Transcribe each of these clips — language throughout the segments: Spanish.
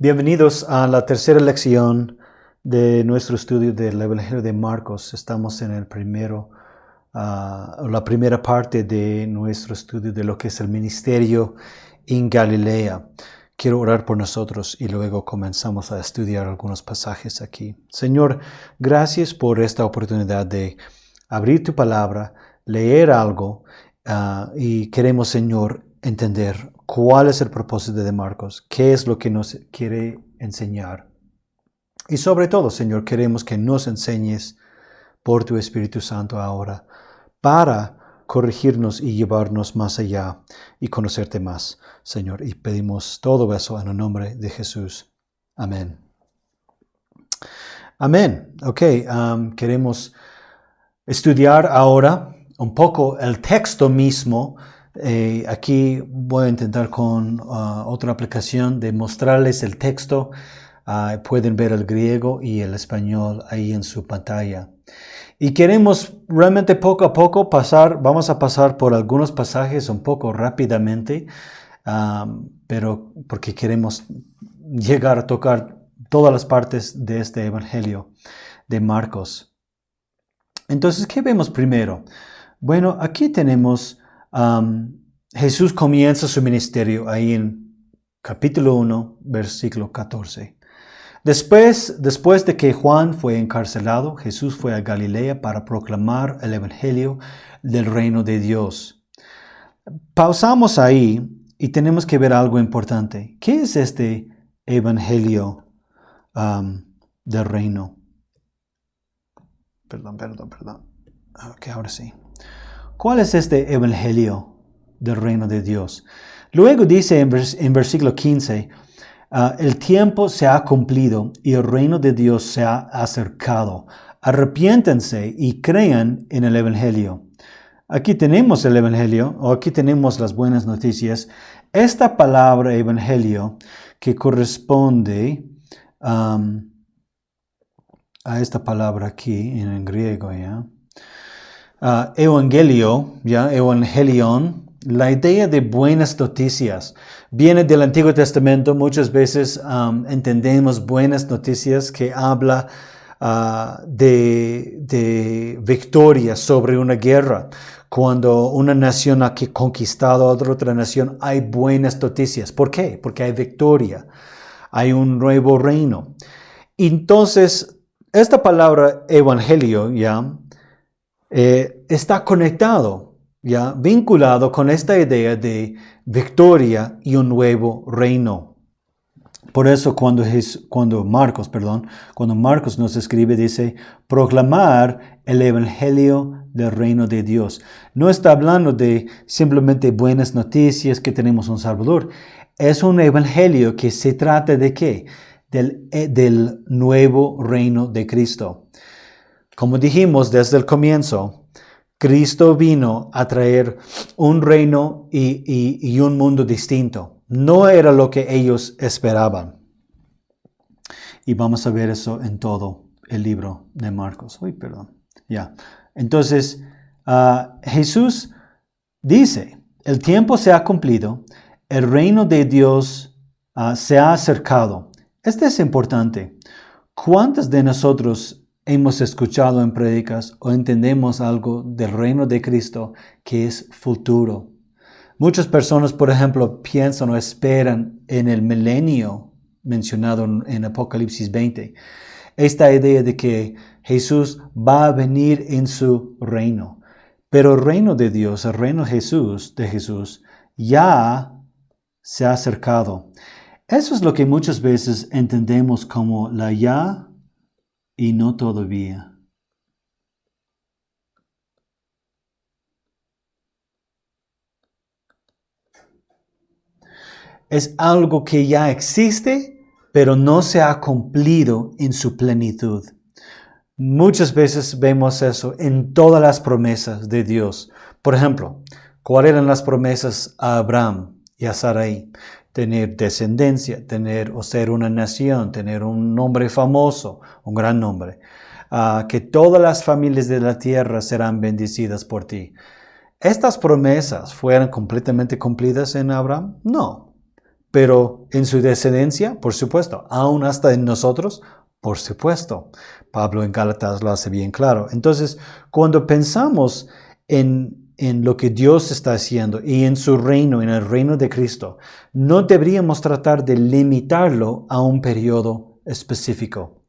Bienvenidos a la tercera lección de nuestro estudio del Evangelio de Marcos. Estamos en la primera parte de nuestro estudio de lo que es el ministerio en Galilea. Quiero orar por nosotros y luego comenzamos a estudiar algunos pasajes aquí. Señor, gracias por esta oportunidad de abrir tu palabra, leer algo y queremos, Señor, entender cuál es el propósito de Marcos, qué es lo que nos quiere enseñar. Y sobre todo, Señor, queremos que nos enseñes por tu Espíritu Santo ahora para corregirnos y llevarnos más allá y conocerte más, Señor. Y pedimos todo eso en el nombre de Jesús. Amén. Amén. Ok, queremos estudiar ahora un poco el texto mismo. Aquí voy a intentar con otra aplicación de mostrarles el texto. Pueden ver el griego y el español ahí en su pantalla. Y queremos realmente poco a poco vamos a pasar por algunos pasajes un poco rápidamente, pero porque queremos llegar a tocar todas las partes de este Evangelio de Marcos. Entonces, ¿qué vemos primero? Bueno, aquí tenemos Jesús comienza su ministerio ahí en capítulo 1, versículo 14. Después de que Juan fue encarcelado, Jesús fue a Galilea para proclamar el evangelio del reino de Dios. Pausamos ahí y tenemos que ver algo importante. ¿Qué es este evangelio del reino? Perdón. Ok, ahora sí. ¿Cuál es este evangelio del reino de Dios? Luego dice en versículo 15, el tiempo se ha cumplido y el reino de Dios se ha acercado. Arrepiéntanse y crean en el evangelio. Aquí tenemos el evangelio, o aquí tenemos las buenas noticias. Esta palabra evangelio que corresponde a esta palabra aquí en griego, ¿ya? Evangelion, la idea de buenas noticias. Viene del Antiguo Testamento. Muchas veces entendemos buenas noticias que habla de victoria sobre una guerra. Cuando una nación ha conquistado a otra nación, hay buenas noticias. ¿Por qué? Porque hay victoria. Hay un nuevo reino. Entonces, esta palabra evangelio, está conectado, vinculado con esta idea de victoria y un nuevo reino. Por eso cuando Marcos nos escribe, dice, proclamar el evangelio del reino de Dios. No está hablando de simplemente buenas noticias que tenemos un Salvador. Es un evangelio que se trata de ¿qué? Del nuevo reino de Cristo. Como dijimos desde el comienzo, Cristo vino a traer un reino y un mundo distinto. No era lo que ellos esperaban. Y vamos a ver eso en todo el libro de Marcos. Entonces, Jesús dice, el tiempo se ha cumplido, el reino de Dios se ha acercado. Esto es importante. ¿Cuántos de nosotros hemos escuchado en prédicas o entendemos algo del reino de Cristo que es futuro? Muchas personas, por ejemplo, piensan o esperan en el milenio mencionado en Apocalipsis 20. Esta idea de que Jesús va a venir en su reino. Pero el reino de Dios, el reino de Jesús, ya se ha acercado. Eso es lo que muchas veces entendemos como la ya y no todavía. Es algo que ya existe, pero no se ha cumplido en su plenitud. Muchas veces vemos eso en todas las promesas de Dios. Por ejemplo, ¿cuáles eran las promesas a Abraham y a Sarai? Tener descendencia, tener o ser una nación, tener un nombre famoso, un gran nombre. Que todas las familias de la tierra serán bendecidas por ti. ¿Estas promesas fueron completamente cumplidas en Abraham? No. pero en su descendencia, por supuesto, aún hasta en nosotros, por supuesto. Pablo en Gálatas lo hace bien claro. Entonces, cuando pensamos en lo que Dios está haciendo y en su reino, en el reino de Cristo, no deberíamos tratar de limitarlo a un periodo específico.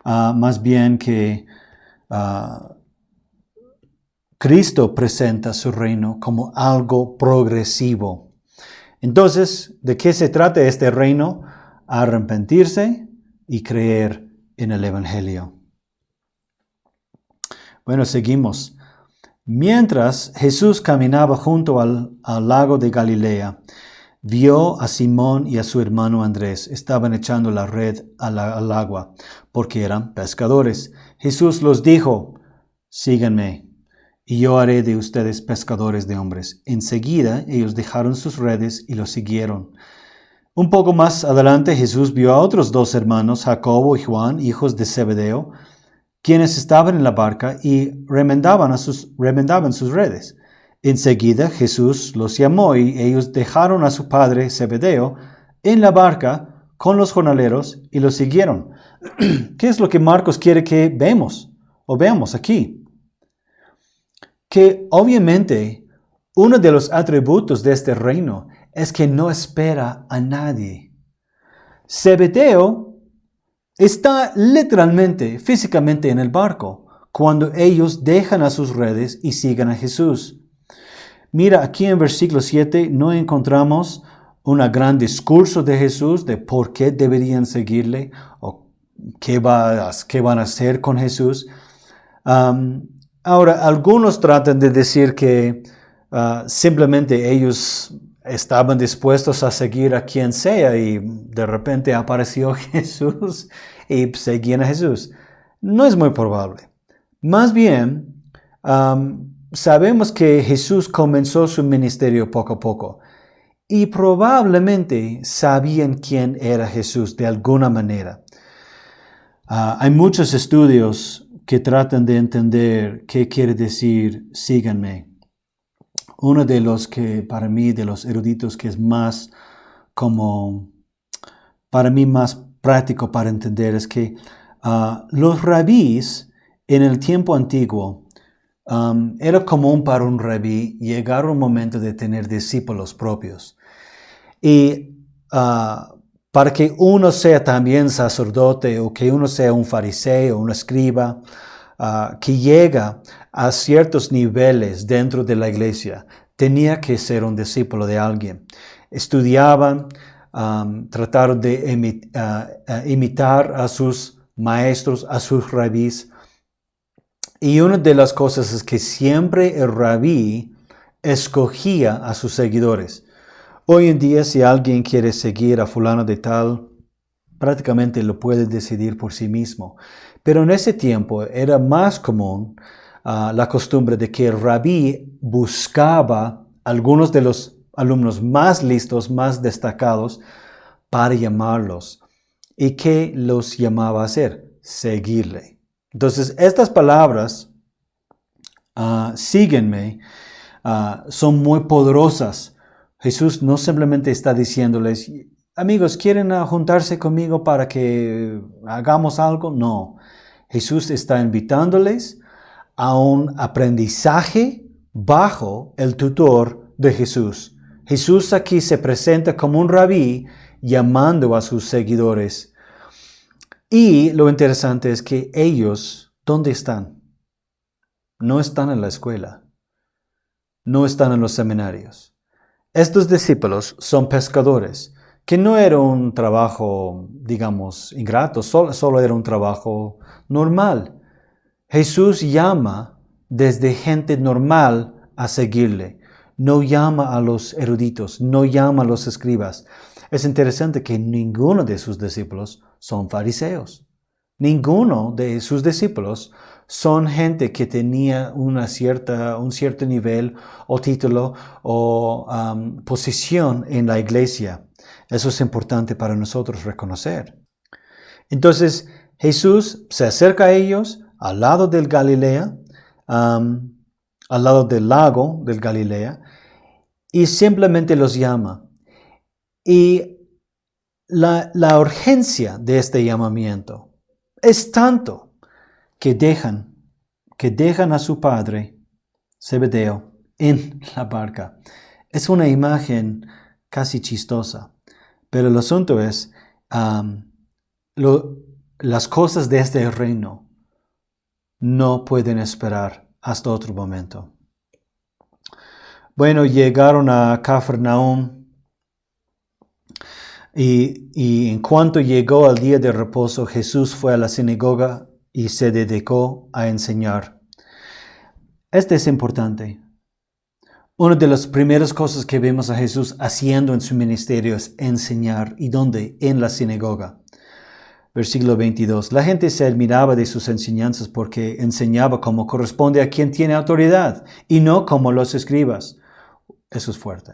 Más bien que Cristo presenta su reino como algo progresivo. Entonces, ¿de qué se trata este reino? Arrepentirse y creer en el Evangelio. Bueno, seguimos. Mientras Jesús caminaba junto al lago de Galilea, vio a Simón y a su hermano Andrés. Estaban echando la red al agua, porque eran pescadores. Jesús los dijo, síganme, y yo haré de ustedes pescadores de hombres. Enseguida ellos dejaron sus redes y los siguieron. Un poco más adelante Jesús vio a otros dos hermanos, Jacobo y Juan, hijos de Zebedeo, quienes estaban en la barca y remendaban sus redes. Enseguida Jesús los llamó y ellos dejaron a su padre Zebedeo en la barca con los jornaleros y los siguieron. ¿Qué es lo que Marcos quiere que veamos aquí? Que obviamente uno de los atributos de este reino es que no espera a nadie. Zebedeo está literalmente, físicamente en el barco cuando ellos dejan a sus redes y siguen a Jesús. Mira, aquí en versículo 7 no encontramos un gran discurso de Jesús de por qué deberían seguirle o qué van a hacer con Jesús. Ahora, algunos tratan de decir que simplemente ellos estaban dispuestos a seguir a quien sea y de repente apareció Jesús y seguían a Jesús. No es muy probable. Más bien, sabemos que Jesús comenzó su ministerio poco a poco y probablemente sabían quién era Jesús de alguna manera. Hay muchos estudios que tratan de entender qué quiere decir síganme. Uno de los que para mí, de los eruditos que es más para mí más práctico para entender es que los rabís en el tiempo antiguo era común para un rabí llegar un momento de tener discípulos propios. Y para que uno sea también sacerdote o que uno sea un fariseo, un escriba, que llega a ciertos niveles dentro de la iglesia, tenía que ser un discípulo de alguien. Estudiaban, trataron de imitar a sus maestros, a sus rabís. Y una de las cosas es que siempre el rabí escogía a sus seguidores. Hoy en día, si alguien quiere seguir a fulano de tal, prácticamente lo puede decidir por sí mismo. Pero en ese tiempo era más común la costumbre de que el rabí buscaba algunos de los alumnos más listos, más destacados, para llamarlos. ¿Y qué los llamaba a hacer? Seguirle. Entonces, estas palabras, síguenme, son muy poderosas. Jesús no simplemente está diciéndoles, amigos, ¿quieren juntarse conmigo para que hagamos algo? No. Jesús está invitándoles a un aprendizaje bajo el tutor de Jesús. Jesús aquí se presenta como un rabí llamando a sus seguidores. Y lo interesante es que ellos, ¿dónde están? No están en la escuela. No están en los seminarios. Estos discípulos son pescadores, que no era un trabajo, digamos, ingrato, solo era un trabajo normal. Jesús llama desde gente normal a seguirle. No llama a los eruditos, no llama a los escribas. Es interesante que ninguno de sus discípulos son fariseos. Ninguno de sus discípulos son gente que tenía un cierto nivel o título o posición en la iglesia. Eso es importante para nosotros reconocer. Entonces, Jesús se acerca a ellos al lado del Galilea, al lado del lago del Galilea, y simplemente los llama. Y la urgencia de este llamamiento es tanto que dejan a su padre, Zebedeo, en la barca. Es una imagen casi chistosa, pero el asunto es, las cosas de este reino no pueden esperar hasta otro momento. Bueno, llegaron a Cafarnaúm y en cuanto llegó al día de reposo, Jesús fue a la sinagoga y se dedicó a enseñar. Este es importante. Una de las primeras cosas que vemos a Jesús haciendo en su ministerio es enseñar. ¿Y dónde? En la sinagoga. Versículo 22. La gente se admiraba de sus enseñanzas porque enseñaba como corresponde a quien tiene autoridad y no como los escribas. Eso es fuerte.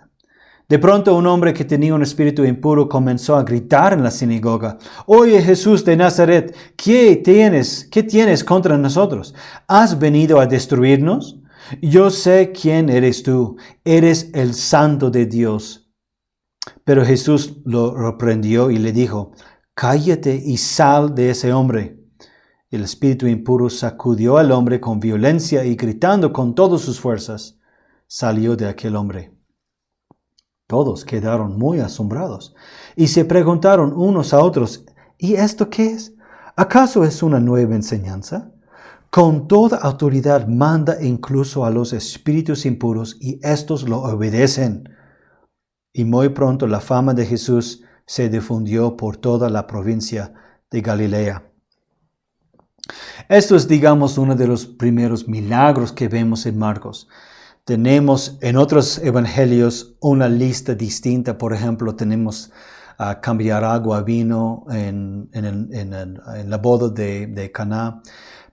De pronto un hombre que tenía un espíritu impuro comenzó a gritar en la sinagoga: «Oye, Jesús de Nazaret, ¿qué tienes contra nosotros? ¿Has venido a destruirnos? Yo sé quién eres tú, eres el Santo de Dios». Pero Jesús lo reprendió y le dijo: «Cállate y sal de ese hombre». El espíritu impuro sacudió al hombre con violencia y gritando con todas sus fuerzas, salió de aquel hombre. Todos quedaron muy asombrados y se preguntaron unos a otros: ¿y esto qué es? ¿Acaso es una nueva enseñanza? Con toda autoridad manda incluso a los espíritus impuros y éstos lo obedecen. Y muy pronto la fama de Jesús se difundió por toda la provincia de Galilea. Esto es, digamos, uno de los primeros milagros que vemos en Marcos. Tenemos en otros evangelios una lista distinta. Por ejemplo, tenemos cambiar agua a vino en la boda de Caná.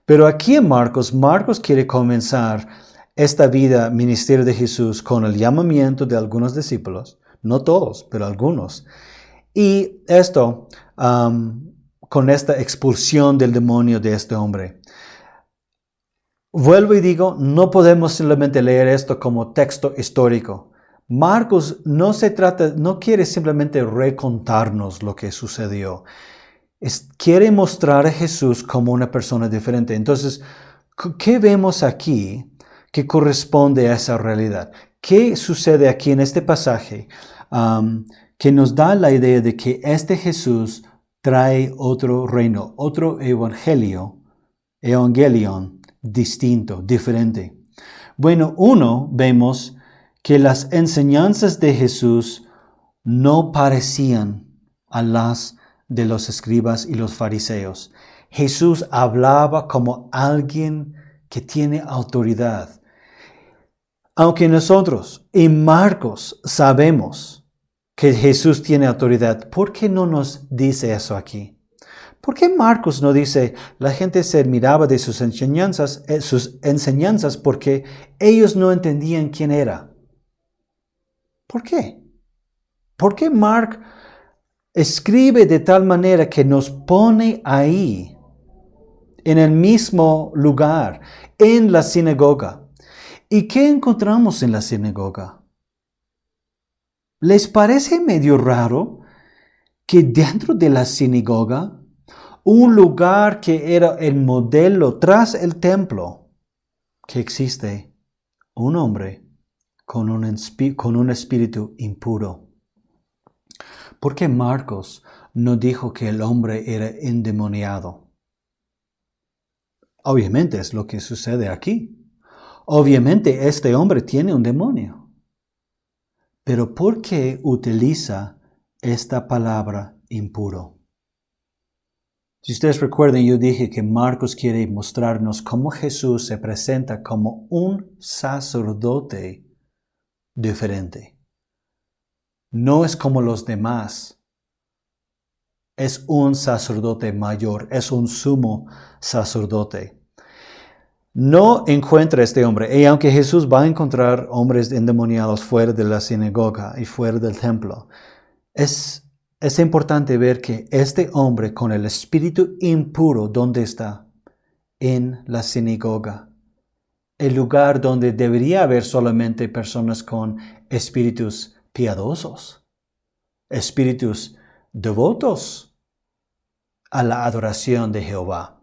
Pero aquí en Marcos quiere comenzar esta vida, ministerio de Jesús, con el llamamiento de algunos discípulos. No todos, pero algunos. Y esto con esta expulsión del demonio de este hombre. Vuelvo y digo, no podemos simplemente leer esto como texto histórico. Marcos no quiere simplemente recontarnos lo que sucedió. Quiere mostrar a Jesús como una persona diferente. Entonces, ¿qué vemos aquí que corresponde a esa realidad? ¿Qué sucede aquí en este pasaje que nos da la idea de que este Jesús trae otro reino, otro evangelion distinto, diferente? Bueno, vemos que las enseñanzas de Jesús no parecían a las de los escribas y los fariseos. Jesús hablaba como alguien que tiene autoridad. Aunque nosotros en Marcos sabemos que Jesús tiene autoridad, ¿por qué no nos dice eso aquí? ¿Por qué Marcos no dice la gente se admiraba de sus enseñanzas porque ellos no entendían quién era? ¿Por qué? ¿Por qué Mark escribe de tal manera que nos pone ahí, en el mismo lugar, en la sinagoga? ¿Y qué encontramos en la sinagoga? ¿Les parece medio raro que dentro de la sinagoga, un lugar que era el modelo tras el templo, que existe un hombre con un espíritu impuro? ¿Por qué Marcos no dijo que el hombre era endemoniado? Obviamente es lo que sucede aquí. Obviamente este hombre tiene un demonio. Pero ¿por qué utiliza esta palabra impuro? Si ustedes recuerdan, yo dije que Marcos quiere mostrarnos cómo Jesús se presenta como un sacerdote diferente. No es como los demás. Es un sacerdote mayor, es un sumo sacerdote. No encuentra este hombre, y aunque Jesús va a encontrar hombres endemoniados fuera de la sinagoga y fuera del templo, es importante ver que este hombre con el espíritu impuro, ¿dónde está? En la sinagoga. El lugar donde debería haber solamente personas con espíritus piadosos. espíritus devotos a la adoración de Jehová.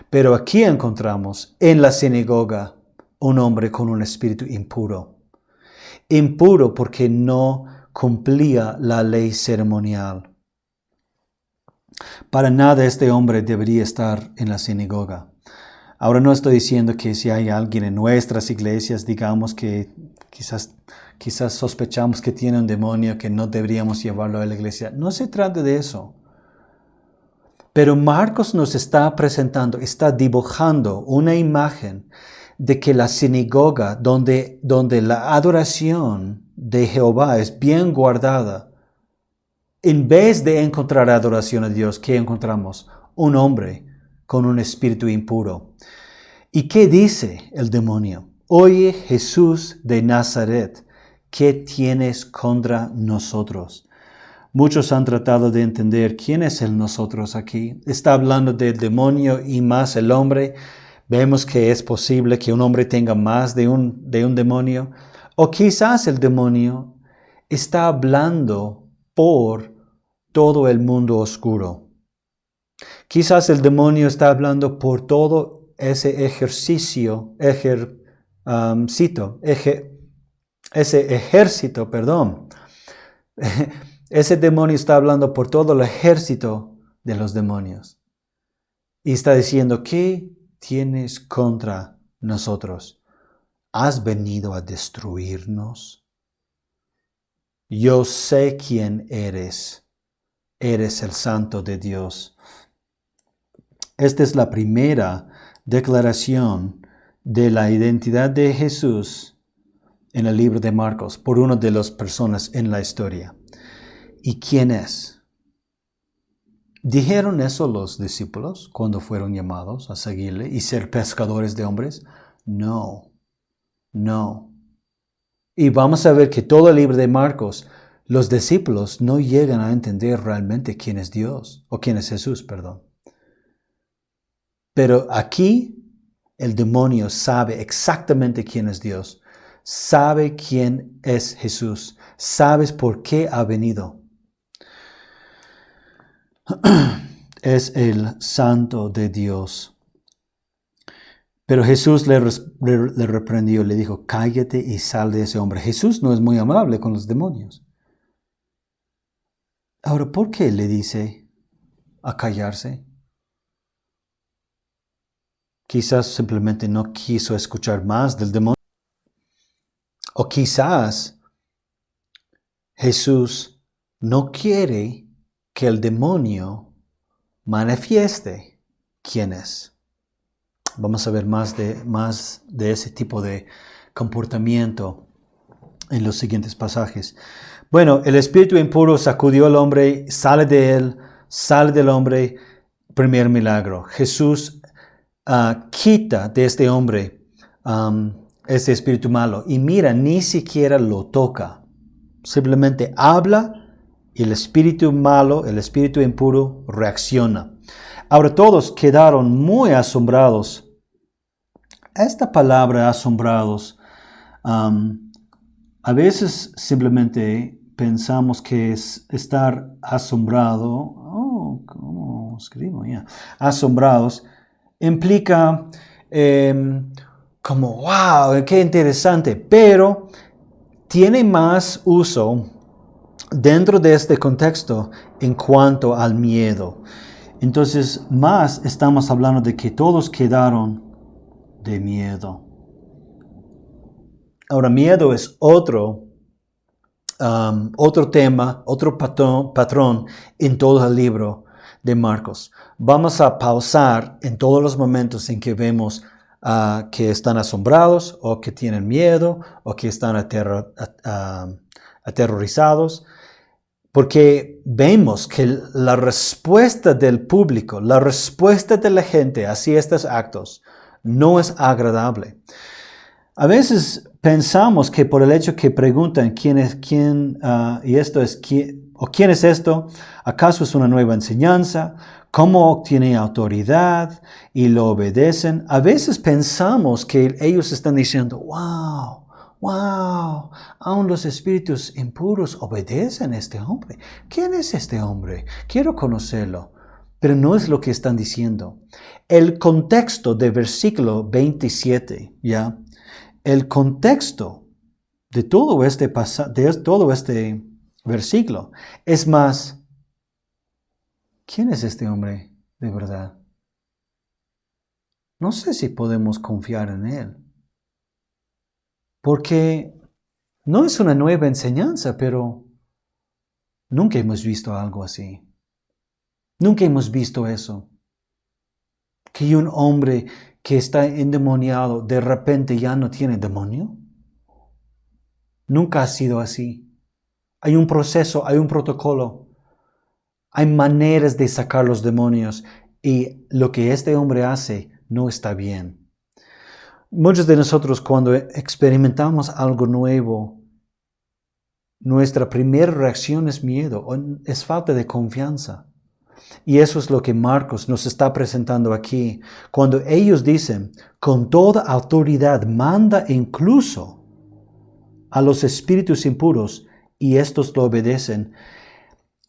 Pero aquí encontramos en la sinagoga un hombre con un espíritu impuro. Impuro porque no cumplía la ley ceremonial. Para nada este hombre debería estar en la sinagoga. Ahora no estoy diciendo que si hay alguien en nuestras iglesias, digamos que quizás sospechamos que tiene un demonio, que no deberíamos llevarlo a la iglesia. No se trata de eso. Pero Marcos nos está presentando, está dibujando una imagen de que la sinagoga, donde la adoración de Jehová es bien guardada, en vez de encontrar adoración a Dios, ¿qué encontramos? Un hombre con un espíritu impuro. ¿Y qué dice el demonio? Oye, Jesús de Nazaret, ¿qué tienes contra nosotros? Muchos han tratado de entender quién es el nosotros aquí. Está hablando del demonio y más el hombre. Vemos que es posible que un hombre tenga más de un demonio. O quizás el demonio está hablando por todo el mundo oscuro. Quizás el demonio está hablando por todo ese ejército, Ese demonio está hablando por todo el ejército de los demonios. Y está diciendo, ¿qué tienes contra nosotros? ¿Has venido a destruirnos? Yo sé quién eres. Eres el Santo de Dios. Esta es la primera declaración de la identidad de Jesús en el libro de Marcos por una de las personas en la historia. ¿Y quién es? ¿Dijeron eso los discípulos cuando fueron llamados a seguirle y ser pescadores de hombres? No. Y vamos a ver que todo el libro de Marcos, los discípulos no llegan a entender realmente quién es Dios, o quién es Jesús, perdón. Pero aquí el demonio sabe exactamente quién es Dios, sabe quién es Jesús, sabes por qué ha venido. Es el Santo de Dios. Pero Jesús le reprendió, le dijo, cállate y sal de ese hombre. Jesús no es muy amable con los demonios. Ahora, ¿por qué le dice a callarse? Quizás simplemente no quiso escuchar más del demonio. O quizás Jesús no quiere que el demonio manifieste quién es. Vamos a ver más de ese tipo de comportamiento en los siguientes pasajes. Bueno, el espíritu impuro sacudió al hombre, sale del hombre, primer milagro. Jesús quita de este hombre este espíritu malo y mira, ni siquiera lo toca. Simplemente habla y el espíritu malo, el espíritu impuro, reacciona. Ahora todos quedaron muy asombrados. Esta palabra asombrados, a veces simplemente pensamos que es estar asombrado. ¿Cómo escribo? Asombrados implica como, wow, qué interesante, pero tiene más uso dentro de este contexto en cuanto al miedo. Entonces, más estamos hablando de que todos quedaron de miedo. Ahora, miedo es otro tema, otro patrón en todo el libro de Marcos. Vamos a pausar en todos los momentos en que vemos que están asombrados o que tienen miedo o que están aterrorizados, porque vemos que la respuesta del público, la respuesta de la gente hacia estos actos no es agradable. A veces pensamos que por el hecho que preguntan quién es quién y esto es quién o quién es esto, ¿acaso es una nueva enseñanza? ¿Cómo obtiene autoridad y lo obedecen? A veces pensamos que ellos están diciendo, wow, wow, aún los espíritus impuros obedecen a este hombre. ¿Quién es este hombre? Quiero conocerlo. Pero no es lo que están diciendo. El contexto de versículo 27, ¿ya? El contexto de todo este versículo es más, ¿quién es este hombre de verdad? No sé si podemos confiar en él. Porque no es una nueva enseñanza, pero nunca hemos visto algo así. Nunca hemos visto eso. Que un hombre que está endemoniado de repente ya no tiene demonio. Nunca ha sido así. Hay un proceso, hay un protocolo. Hay maneras de sacar los demonios. Y lo que este hombre hace no está bien. Muchos de nosotros cuando experimentamos algo nuevo, nuestra primera reacción es miedo, es falta de confianza. Y eso es lo que Marcos nos está presentando aquí. Cuando ellos dicen, con toda autoridad manda incluso a los espíritus impuros y estos lo obedecen.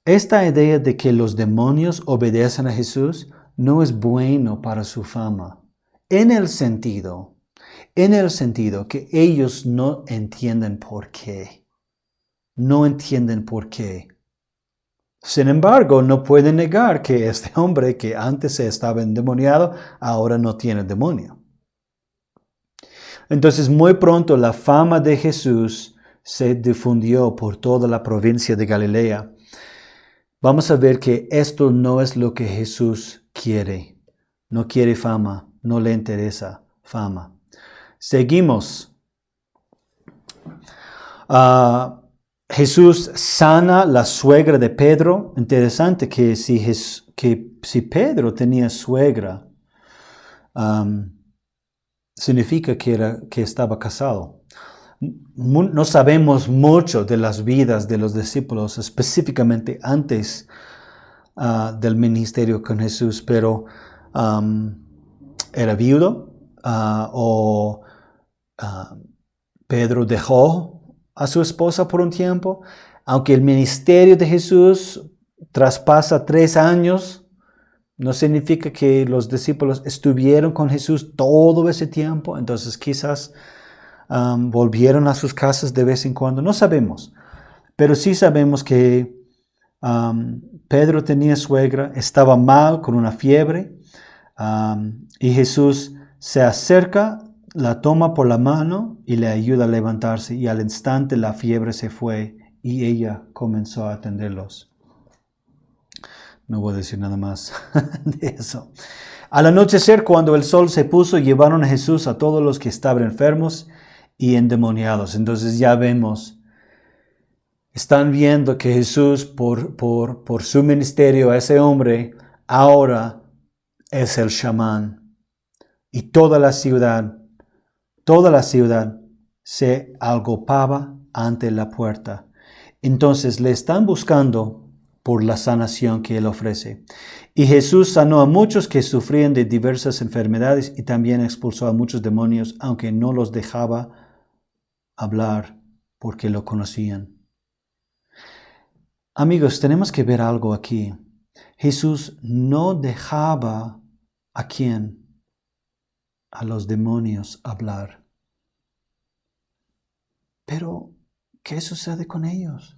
Esta idea de que los demonios obedecen a Jesús no es bueno para su fama. En el sentido que ellos no entienden por qué. No entienden por qué. Sin embargo, no pueden negar que este hombre que antes estaba endemoniado, ahora no tiene demonio. Entonces, muy pronto la fama de Jesús se difundió por toda la provincia de Galilea. Vamos a ver que esto no es lo que Jesús quiere. No quiere fama, no le interesa fama. Seguimos. Jesús sana la suegra de Pedro. Interesante que si Pedro tenía suegra, significa que estaba casado. No sabemos mucho de las vidas de los discípulos, específicamente antes del ministerio con Jesús, pero era viudo Pedro dejó a su esposa por un tiempo. Aunque el ministerio de Jesús traspasa 3 años, no significa que los discípulos estuvieron con Jesús todo ese tiempo. Entonces quizás volvieron a sus casas de vez en cuando. No sabemos. Pero sí sabemos que Pedro tenía suegra, estaba mal con una fiebre. Y Jesús se acerca, la toma por la mano y le ayuda a levantarse. Y al instante la fiebre se fue y ella comenzó a atenderlos. No voy a decir nada más de eso. Al anochecer, cuando el sol se puso, llevaron a Jesús a todos los que estaban enfermos y endemoniados. Entonces ya vemos, están viendo que Jesús, por su ministerio a ese hombre, ahora es el chamán. Y toda la ciudad se agolpaba ante la puerta. Entonces le están buscando por la sanación que él ofrece. Y Jesús sanó a muchos que sufrían de diversas enfermedades y también expulsó a muchos demonios, aunque no los dejaba hablar porque lo conocían. Amigos, tenemos que ver algo aquí. Jesús no dejaba ¿a quién? A los demonios hablar. Pero, ¿qué sucede con ellos?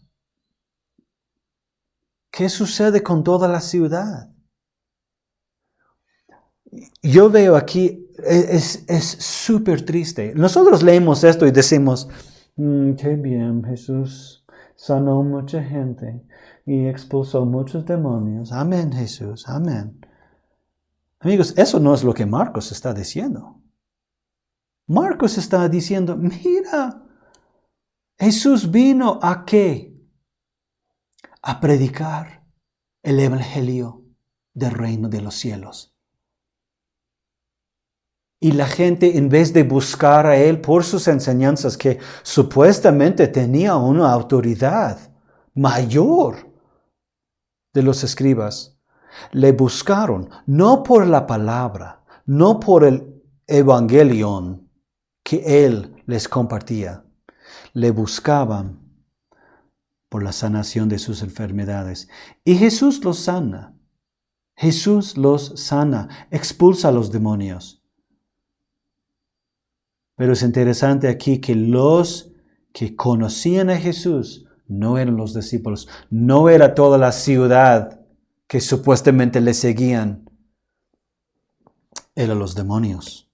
¿Qué sucede con toda la ciudad? Yo veo aquí, es súper triste. Nosotros leemos esto y decimos, qué bien, Jesús sanó mucha gente y expulsó muchos demonios. Amén, Jesús, amén. Amigos, eso no es lo que Marcos está diciendo. Marcos está diciendo, mira, Jesús vino ¿a qué? A predicar el evangelio del reino de los cielos. Y la gente, en vez de buscar a él por sus enseñanzas, que supuestamente tenía una autoridad mayor de los escribas, le buscaron no por la palabra, no por el evangelion que él les compartía, le buscaban por la sanación de sus enfermedades. Y Jesús los sana. Jesús los sana, expulsa a los demonios. Pero es interesante aquí que los que conocían a Jesús no eran los discípulos, no era toda la ciudad que supuestamente le seguían, eran los demonios.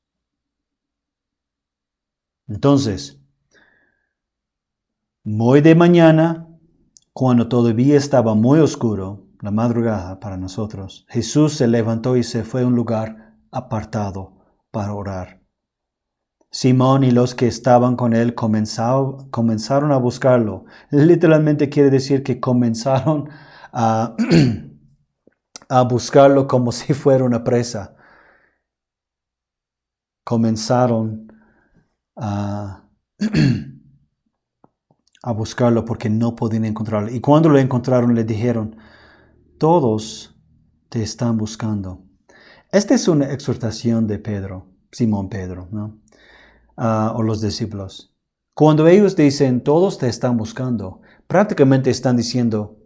Entonces, muy de mañana, cuando todavía estaba muy oscuro, la madrugada para nosotros, Jesús se levantó y se fue a un lugar apartado para orar. Simón y los que estaban con él comenzaron a buscarlo. Literalmente quiere decir que comenzaron a, a buscarlo como si fuera una presa. Comenzaron a buscarlo porque no podían encontrarlo. Y cuando lo encontraron le dijeron, todos te están buscando. Esta es una exhortación de Pedro, Simón Pedro, ¿no? O los discípulos. Cuando ellos dicen, todos te están buscando, prácticamente están diciendo,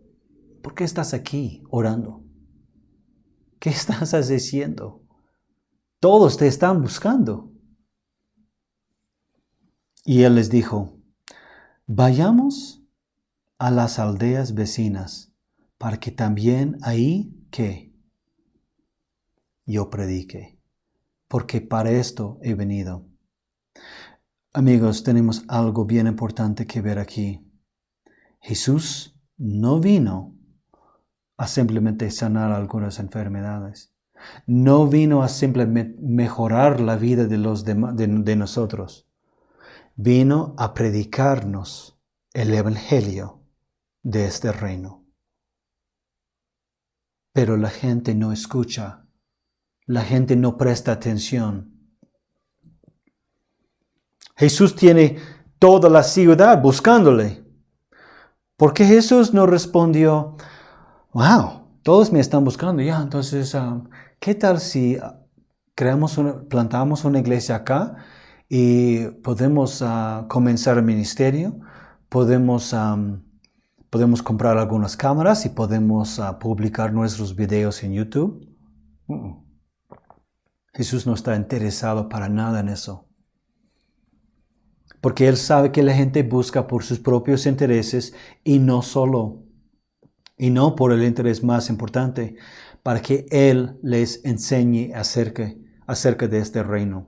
¿por qué estás aquí orando? ¿Qué estás haciendo? Todos te están buscando. Y él les dijo, vayamos a las aldeas vecinas, para que también ahí, ¿qué? Yo predique, porque para esto he venido. Amigos, tenemos algo bien importante que ver aquí. Jesús no vino a simplemente sanar algunas enfermedades. No vino a simplemente mejorar la vida de nosotros. Vino a predicarnos el evangelio de este reino. Pero la gente no escucha. La gente no presta atención. Jesús tiene toda la ciudad buscándole. ¿Por qué Jesús no respondió, wow, todos me están buscando ya, entonces, ¿qué tal si plantamos una iglesia acá y podemos comenzar el ministerio? Podemos comprar algunas cámaras y podemos publicar nuestros videos en YouTube. Jesús no está interesado para nada en eso. Porque Él sabe que la gente busca por sus propios intereses y no por el interés más importante, para que Él les enseñe acerca de este reino.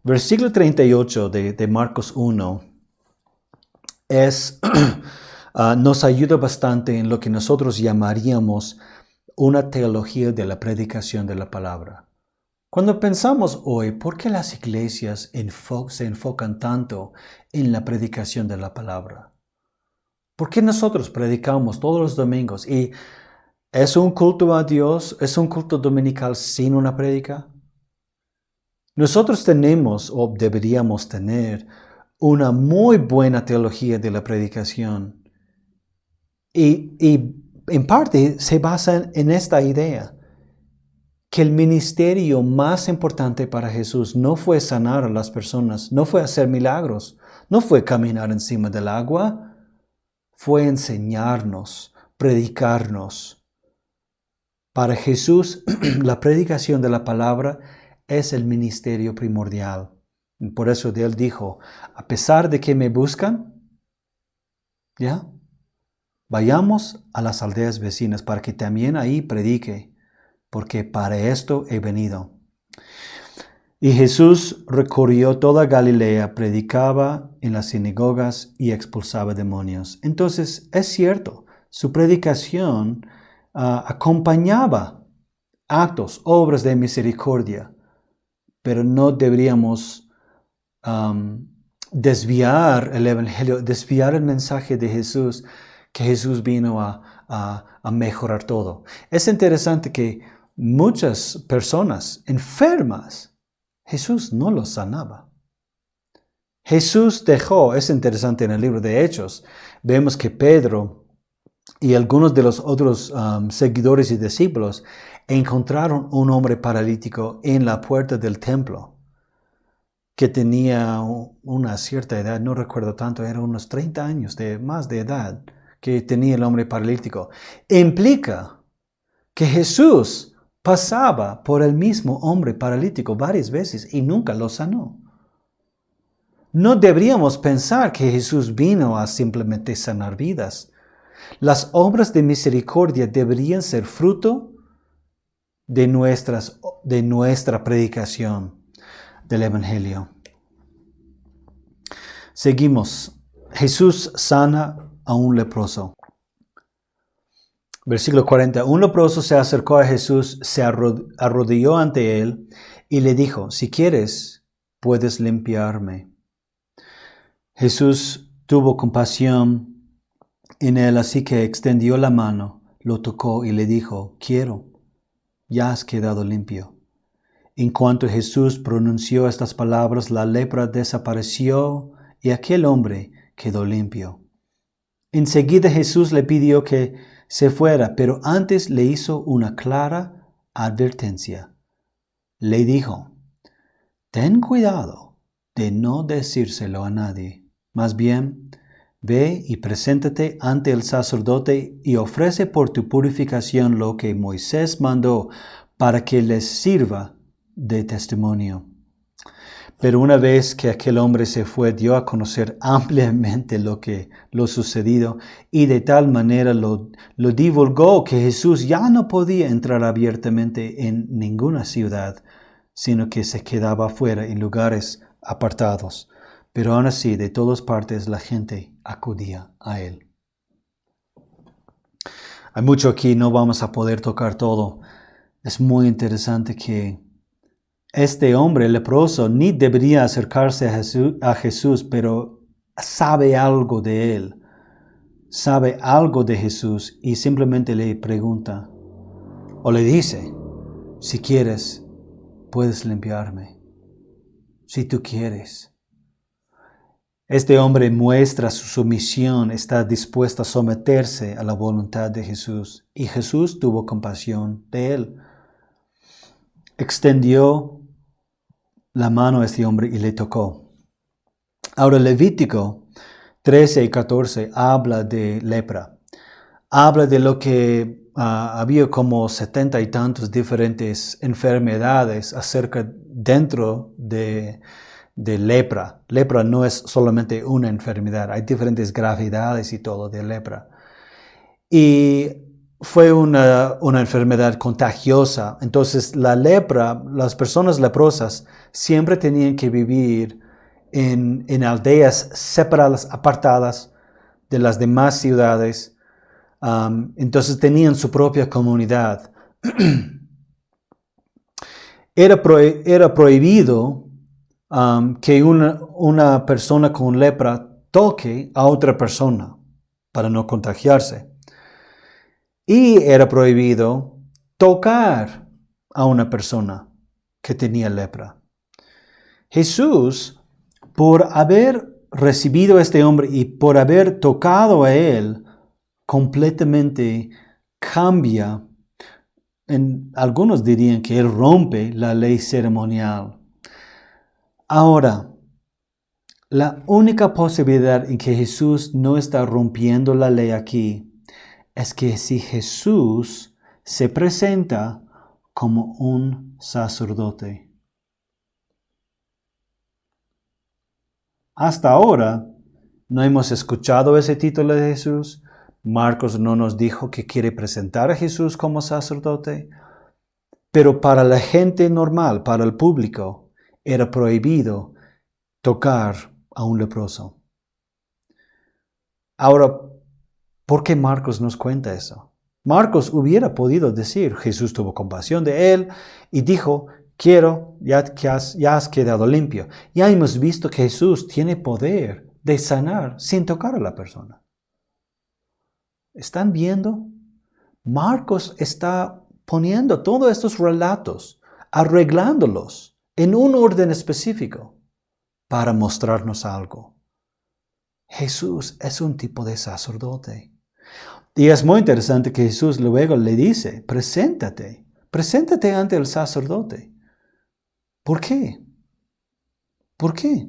Versículo 38 de Marcos 1 nos ayuda bastante en lo que nosotros llamaríamos una teología de la predicación de la palabra. Cuando pensamos hoy, ¿por qué las iglesias se enfocan tanto en la predicación de la palabra? ¿Por qué nosotros predicamos todos los domingos? ¿Y es un culto a Dios? ¿Es un culto dominical sin una prédica? Nosotros tenemos o deberíamos tener una muy buena teología de la predicación. Y en parte se basa en esta idea. Que el ministerio más importante para Jesús no fue sanar a las personas, no fue hacer milagros, no fue caminar encima del agua, fue enseñarnos, predicarnos. Para Jesús, la predicación de la palabra es el ministerio primordial. Por eso Él dijo, a pesar de que me buscan, ¿ya? Vayamos a las aldeas vecinas para que también ahí predique. Porque para esto he venido. Y Jesús recorrió toda Galilea, predicaba en las sinagogas y expulsaba demonios. Entonces, es cierto, su predicación acompañaba actos, obras de misericordia, pero no deberíamos desviar el evangelio, desviar el mensaje de Jesús, que Jesús vino a mejorar todo. Es interesante que muchas personas enfermas, Jesús no los sanaba. Jesús dejó, es interesante en el libro de Hechos, vemos que Pedro y algunos de los otros seguidores y discípulos encontraron un hombre paralítico en la puerta del templo, que tenía una cierta edad, no recuerdo tanto, era unos 30 años más de edad que tenía el hombre paralítico. Implica que Jesús pasaba por el mismo hombre paralítico varias veces y nunca lo sanó. No deberíamos pensar que Jesús vino a simplemente sanar vidas. Las obras de misericordia deberían ser fruto de nuestra predicación del Evangelio. Seguimos. Jesús sana a un leproso. Versículo 40. Un leproso se acercó a Jesús, se arrodilló ante él y le dijo, si quieres, puedes limpiarme. Jesús tuvo compasión en él, así que extendió la mano, lo tocó y le dijo, quiero, ya has quedado limpio. En cuanto Jesús pronunció estas palabras, la lepra desapareció y aquel hombre quedó limpio. Enseguida Jesús le pidió que se fuera, pero antes le hizo una clara advertencia. Le dijo, ten cuidado de no decírselo a nadie. Más bien, ve y preséntate ante el sacerdote y ofrece por tu purificación lo que Moisés mandó para que les sirva de testimonio. Pero una vez que aquel hombre se fue, dio a conocer ampliamente lo sucedido y de tal manera lo divulgó que Jesús ya no podía entrar abiertamente en ninguna ciudad, sino que se quedaba fuera en lugares apartados. Pero aún así, de todas partes la gente acudía a él. Hay mucho aquí, no vamos a poder tocar todo. Es muy interesante que este hombre leproso ni debería acercarse a Jesús, pero sabe algo de él, sabe algo de Jesús y simplemente le pregunta o le dice, si quieres, puedes limpiarme, si tú quieres. Este hombre muestra su sumisión, está dispuesto a someterse a la voluntad de Jesús y Jesús tuvo compasión de él. Extendió la mano a este hombre y le tocó. Ahora Levítico 13 y 14 habla de lepra. Habla de lo que había como 70 y tantos diferentes enfermedades dentro de lepra. Lepra no es solamente una enfermedad, hay diferentes gravedades y todo de lepra. Y fue una enfermedad contagiosa. Entonces la lepra, las personas leprosas siempre tenían que vivir en aldeas separadas, apartadas de las demás ciudades. Entonces tenían su propia comunidad. Era prohibido que una persona con lepra toque a otra persona para no contagiarse. Y era prohibido tocar a una persona que tenía lepra. Jesús, por haber recibido a este hombre y por haber tocado a él, completamente cambia. Algunos dirían que él rompe la ley ceremonial. Ahora, la única posibilidad en que Jesús no está rompiendo la ley aquí es que si Jesús se presenta como un sacerdote. Hasta ahora no hemos escuchado ese título de Jesús. Marcos no nos dijo que quiere presentar a Jesús como sacerdote. Pero para la gente normal, para el público, era prohibido tocar a un leproso. Ahora, ¿por qué Marcos nos cuenta eso? Marcos hubiera podido decir, Jesús tuvo compasión de él y dijo, quiero, ya has quedado limpio. Ya hemos visto que Jesús tiene poder de sanar sin tocar a la persona. ¿Están viendo? Marcos está poniendo todos estos relatos, arreglándolos en un orden específico para mostrarnos algo. Jesús es un tipo de sacerdote. Y es muy interesante que Jesús luego le dice, preséntate ante el sacerdote. ¿Por qué? ¿Por qué?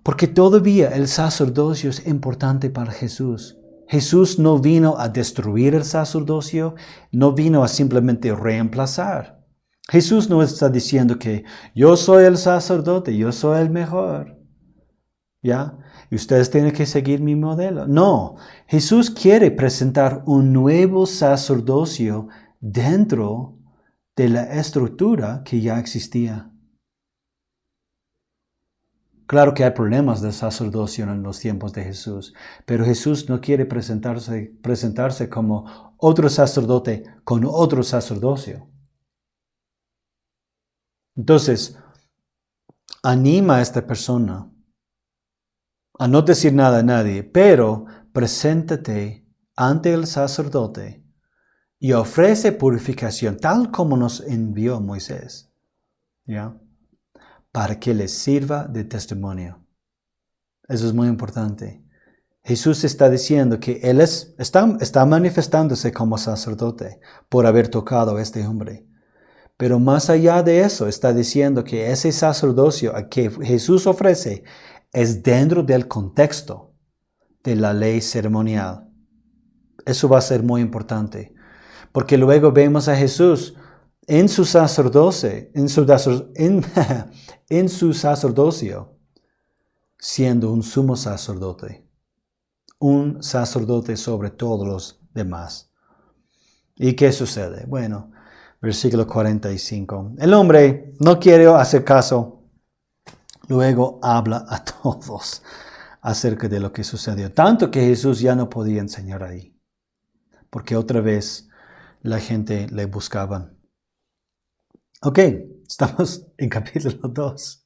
Porque todavía el sacerdocio es importante para Jesús. Jesús no vino a destruir el sacerdocio, no vino a simplemente reemplazar. Jesús no está diciendo que yo soy el sacerdote, yo soy el mejor, ¿ya? Y ustedes tienen que seguir mi modelo. No, Jesús quiere presentar un nuevo sacerdocio dentro de la estructura que ya existía. Claro que hay problemas de sacerdocio en los tiempos de Jesús, pero Jesús no quiere presentarse como otro sacerdote con otro sacerdocio. Entonces, anima a esta persona a no decir nada a nadie, pero preséntate ante el sacerdote y ofrece purificación, tal como nos envió Moisés, ¿ya? Para que les sirva de testimonio. Eso es muy importante. Jesús está diciendo que Él está manifestándose como sacerdote por haber tocado a este hombre. Pero más allá de eso, está diciendo que ese sacerdocio que Jesús ofrece es dentro del contexto de la ley ceremonial. Eso va a ser muy importante. Porque luego vemos a Jesús en su sacerdocio, en su sacerdocio, siendo un sumo sacerdote. Un sacerdote sobre todos los demás. ¿Y qué sucede? Bueno, versículo 45. El hombre no quiere hacer caso. Luego habla a todos acerca de lo que sucedió. Tanto que Jesús ya no podía enseñar ahí. Porque otra vez la gente le buscaba. Ok, estamos en capítulo 2.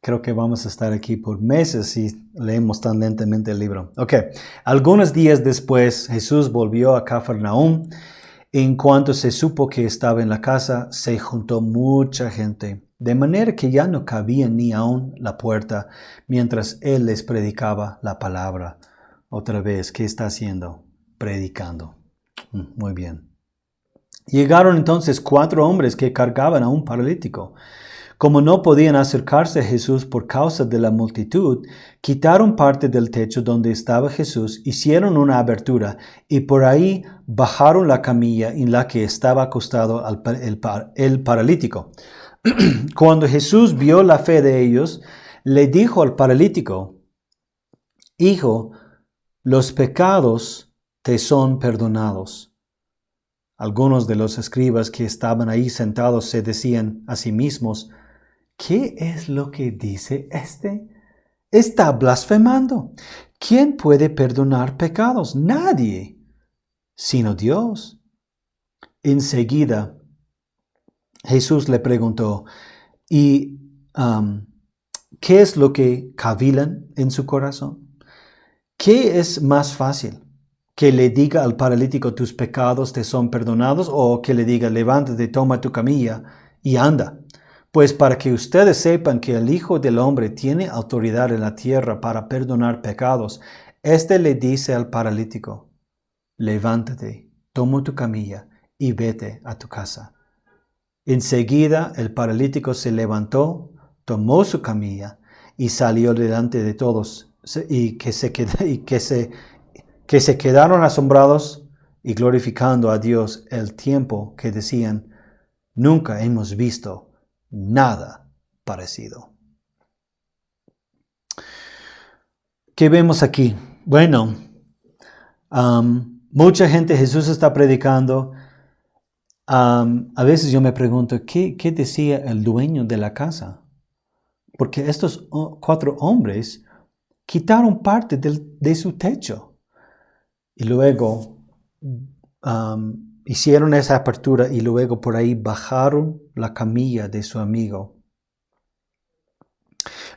Creo que vamos a estar aquí por meses si leemos tan lentamente el libro. Ok, algunos días después Jesús volvió a Cafarnaúm. En cuanto se supo que estaba en la casa, se juntó mucha gente, de manera que ya no cabía ni aún la puerta, mientras él les predicaba la palabra. Otra vez, ¿qué está haciendo? Predicando. Muy bien. Llegaron entonces 4 hombres que cargaban a un paralítico. Como no podían acercarse a Jesús por causa de la multitud, quitaron parte del techo donde estaba Jesús, hicieron una abertura y por ahí bajaron la camilla en la que estaba acostado el paralítico. Cuando Jesús vio la fe de ellos, le dijo al paralítico: Hijo, los pecados te son perdonados. Algunos de los escribas que estaban ahí sentados se decían a sí mismos: ¿qué es lo que dice este? Está blasfemando. ¿Quién puede perdonar pecados? Nadie, sino Dios. Enseguida, Jesús le preguntó: ¿y qué es lo que cavilan en su corazón? ¿Qué es más fácil? ¿Que le diga al paralítico tus pecados te son perdonados, o que le diga levántate, toma tu camilla y anda? Pues para que ustedes sepan que el Hijo del Hombre tiene autoridad en la tierra para perdonar pecados, le dice al paralítico: levántate, toma tu camilla y vete a tu casa. Enseguida el paralítico se levantó, tomó su camilla y salió delante de todos, y que se quedaron asombrados y glorificando a Dios el tiempo que decían: nunca hemos visto nada parecido. ¿Qué vemos aquí? Bueno, mucha gente, Jesús está predicando. A veces yo me pregunto, ¿qué decía el dueño de la casa? Porque estos 4 hombres quitaron parte de su techo. Y luego hicieron esa apertura y luego por ahí bajaron la camilla de su amigo.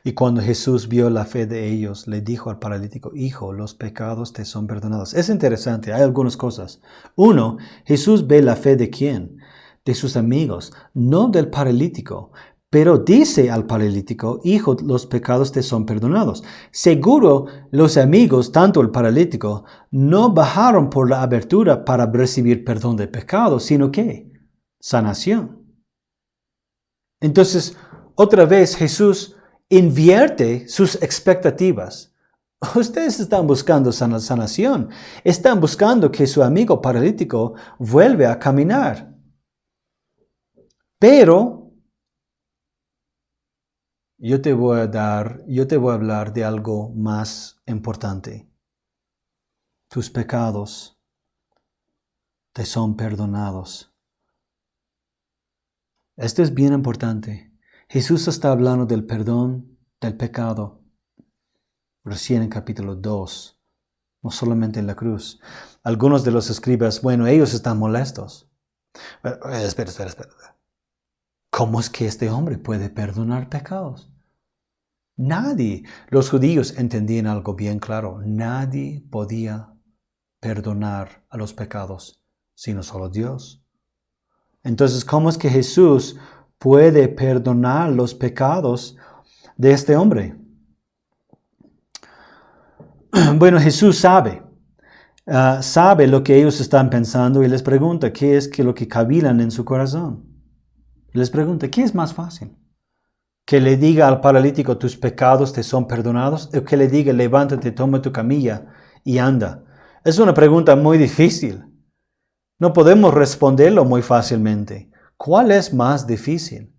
Y cuando Jesús vio la fe de ellos, le dijo al paralítico: Hijo, los pecados te son perdonados. Es interesante, hay algunas cosas. 1, Jesús ve la fe de ¿quién? De sus amigos, no del paralítico. Pero dice al paralítico: Hijo, los pecados te son perdonados. Seguro los amigos, tanto el paralítico, no bajaron por la abertura para recibir perdón de pecados, sino que sanación. Entonces, otra vez Jesús invierte sus expectativas. Ustedes están buscando sanación. Están buscando que su amigo paralítico vuelva a caminar. Pero yo te voy a hablar de algo más importante. Tus pecados te son perdonados. Esto es bien importante. Jesús está hablando del perdón del pecado recién en capítulo 2, no solamente en la cruz. Algunos de los escribas, bueno, ellos están molestos. Espera. ¿Cómo es que este hombre puede perdonar pecados? Nadie. Los judíos entendían algo bien claro. Nadie podía perdonar a los pecados, sino solo Dios. Entonces, ¿cómo es que Jesús puede perdonar los pecados de este hombre? Bueno, Jesús sabe lo que ellos están pensando y les pregunta qué es lo que cavilan en su corazón. Les pregunta, ¿qué es más fácil? ¿Que le diga al paralítico, tus pecados te son perdonados? ¿O que le diga, levántate, toma tu camilla y anda? Es una pregunta muy difícil. No podemos responderlo muy fácilmente. ¿Cuál es más difícil?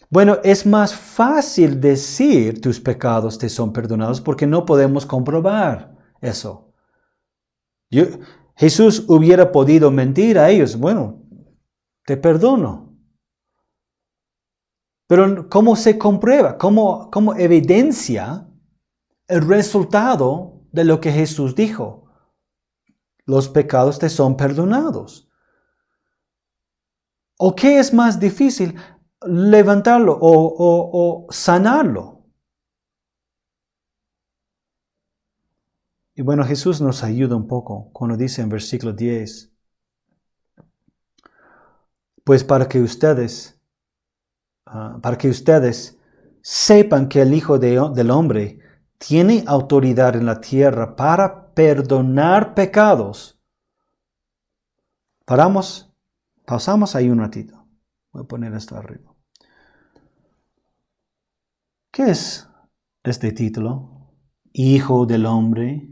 Bueno, es más fácil decir tus pecados te son perdonados porque no podemos comprobar eso. Jesús hubiera podido mentir a ellos. Bueno, te perdono. Pero ¿cómo se comprueba? ¿Cómo evidencia el resultado de lo que Jesús dijo? Los pecados te son perdonados. ¿O qué es más difícil? Levantarlo o sanarlo. Y bueno, Jesús nos ayuda un poco cuando dice en versículo 10, pues para que ustedes sepan que el Hijo del Hombre tiene autoridad en la tierra para perdonar pecados. Pausamos ahí un ratito. Voy a poner esto arriba. ¿Qué es este título? Hijo del Hombre.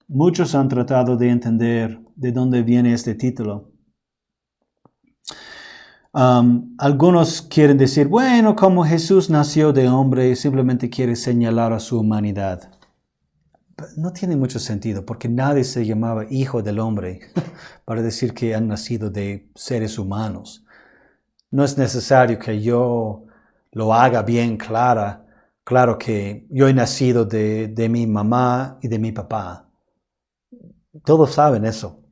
Muchos han tratado de entender de dónde viene este título. Algunos quieren decir, bueno, como Jesús nació de hombre, simplemente quiere señalar a su humanidad. Pero no tiene mucho sentido, porque nadie se llamaba Hijo del Hombre para decir que han nacido de seres humanos. No es necesario que yo lo haga bien claro que yo he nacido de mi mamá y de mi papá. Todos saben eso.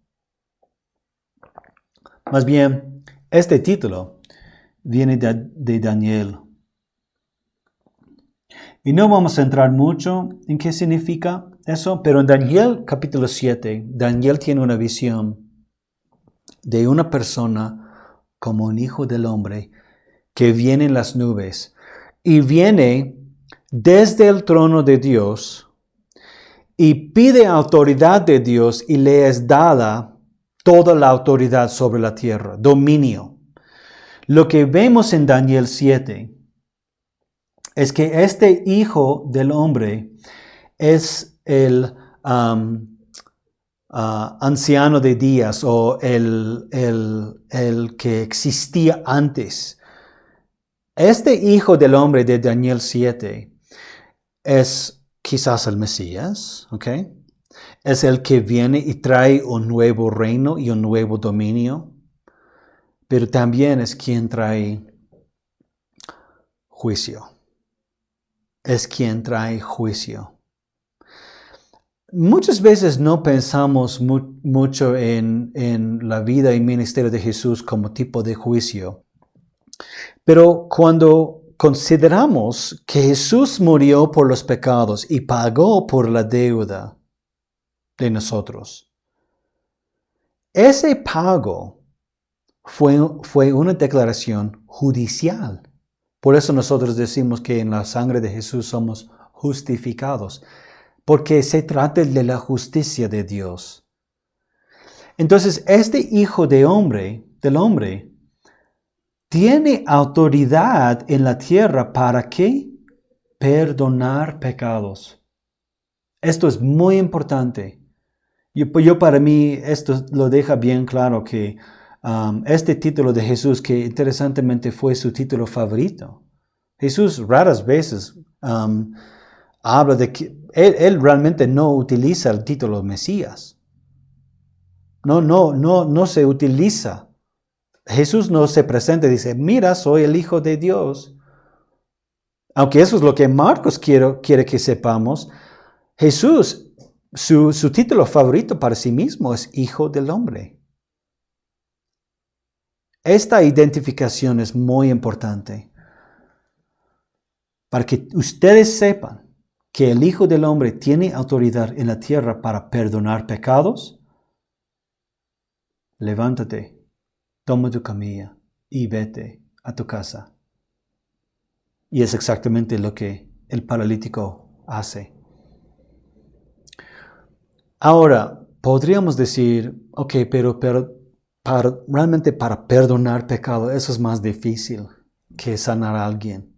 Más bien, este título viene de Daniel. Y no vamos a entrar mucho en qué significa eso, pero en Daniel capítulo 7, Daniel tiene una visión de una persona como un hijo del hombre que viene en las nubes y viene desde el trono de Dios y pide autoridad de Dios y le es dada toda la autoridad sobre la tierra, dominio. Lo que vemos en Daniel 7 es que este hijo del hombre es el anciano de días o el que existía antes. Este hijo del hombre de Daniel 7 es quizás el Mesías, ¿ok? Es el que viene y trae un nuevo reino y un nuevo dominio, pero también es quien trae juicio. Es quien trae juicio. Muchas veces no pensamos mucho en la vida y ministerio de Jesús como tipo de juicio. Pero cuando consideramos que Jesús murió por los pecados y pagó por la deuda de nosotros, ese pago fue una declaración judicial. Por eso nosotros decimos que en la sangre de Jesús somos justificados, porque se trata de la justicia de Dios. Entonces, este hijo del hombre, tiene autoridad en la tierra para ¿qué? Perdonar pecados. Esto es muy importante. Yo para mí esto lo deja bien claro que este título de Jesús, que interesantemente fue su título favorito. Jesús raras veces habla de que él realmente no utiliza el título Mesías. No se utiliza. Jesús no se presenta y dice, mira, soy el Hijo de Dios. Aunque eso es lo que Marcos quiere que sepamos, Jesús, su título favorito para sí mismo es Hijo del Hombre. Esta identificación es muy importante para que ustedes sepan que el Hijo del Hombre tiene autoridad en la tierra para perdonar pecados. Levántate, toma tu camilla y vete a tu casa. Y es exactamente lo que el paralítico hace. Ahora, podríamos decir, ok, pero realmente para perdonar pecado, eso es más difícil que sanar a alguien.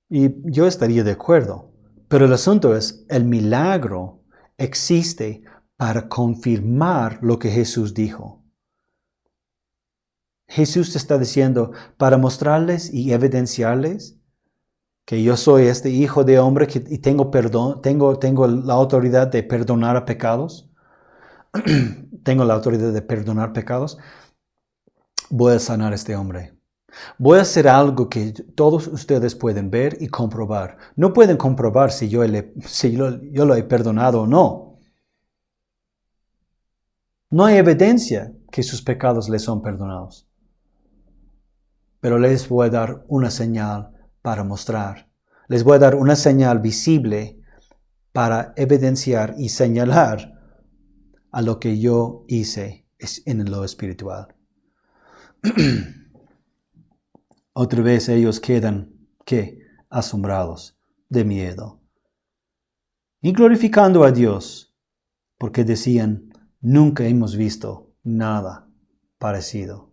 Y yo estaría de acuerdo. Pero el asunto es, el milagro existe para confirmar lo que Jesús dijo. Jesús está diciendo, para mostrarles y evidenciarles que yo soy este hijo de hombre y tengo perdón, tengo la autoridad de perdonar a pecados. Tengo la autoridad de perdonar pecados. Voy a sanar a este hombre. Voy a hacer algo que todos ustedes pueden ver y comprobar. No pueden comprobar si yo lo he perdonado o no. No hay evidencia que sus pecados les son perdonados. Pero les voy a dar una señal para mostrar. Les voy a dar una señal visible para evidenciar y señalar a lo que yo hice en lo espiritual. Otra vez ellos quedan, ¿qué? Asombrados, de miedo. Y glorificando a Dios, porque decían, nunca hemos visto nada parecido.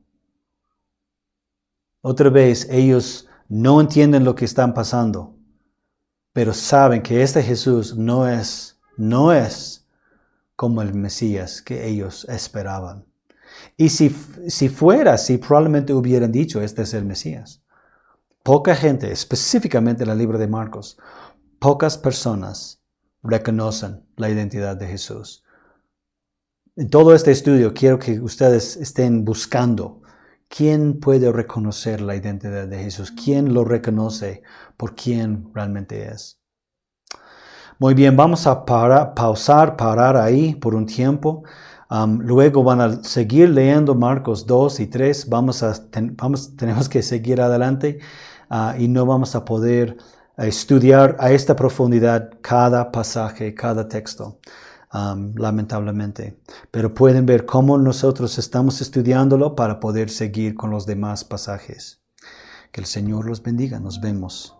Otra vez ellos no entienden lo que están pasando, pero saben que este Jesús no es como el Mesías que ellos esperaban. Y si fuera así, probablemente hubieran dicho, este es el Mesías. Poca gente, específicamente en el libro de Marcos, pocas personas reconocen la identidad de Jesús. En todo este estudio quiero que ustedes estén buscando quién puede reconocer la identidad de Jesús, quién lo reconoce por quién realmente es. Muy bien, vamos a parar ahí por un tiempo. Luego van a seguir leyendo Marcos 2 y 3. Tenemos que seguir adelante y no vamos a poder estudiar a esta profundidad cada pasaje, cada texto, lamentablemente. Pero pueden ver cómo nosotros estamos estudiándolo para poder seguir con los demás pasajes. Que el Señor los bendiga. Nos vemos.